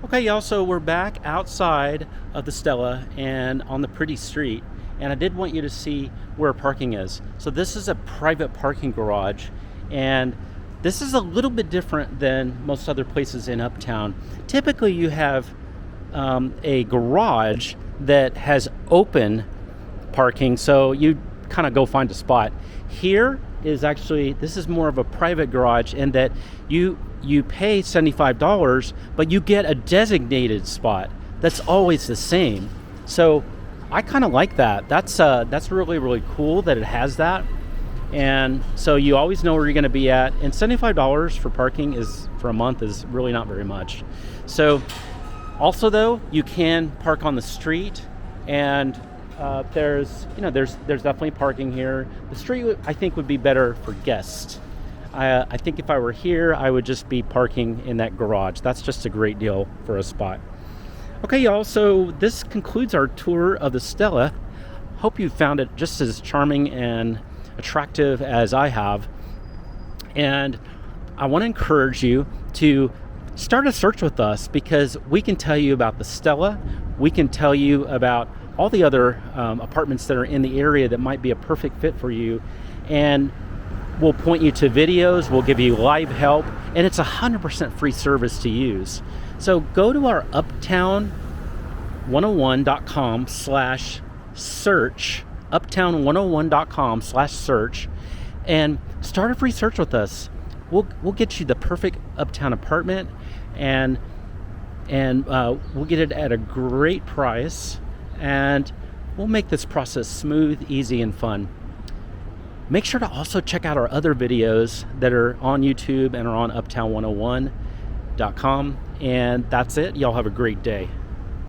Okay, y'all, so we're back outside of the Stella and on the pretty street, and I did want you to see where parking is. So this is a private parking garage, and this is a little bit different than most other places in Uptown. Typically you have a garage that has open parking, so you kind of go find a spot. Here is actually, this is more of a private garage in that you pay $75, but you get a designated spot that's always the same. So I kind of like that. That's really, really cool that it has that. And so you always know where you're going to be at. And $75 for parking for a month is really not very much. So also though, you can park on the street, and there's definitely parking here. The street I think would be better for guests. I think if I were here, I would just be parking in that garage. That's just a great deal for a spot. Okay, y'all, so this concludes our tour of the Stella. Hope you found it just as charming and attractive as I have. And I want to encourage you to start a search with us, because we can tell you about the Stella. We can tell you about all the other apartments that are in the area that might be a perfect fit for you. And we'll point you to videos, we'll give you live help, and it's 100% free service to use. So go to our uptown101.com/search, uptown101.com/search, and start a free search with us. We'll get you the perfect Uptown apartment, and we'll get it at a great price, and we'll make this process smooth, easy, and fun. Make sure to also check out our other videos that are on YouTube and are on uptown101.com. And that's it. Y'all have a great day.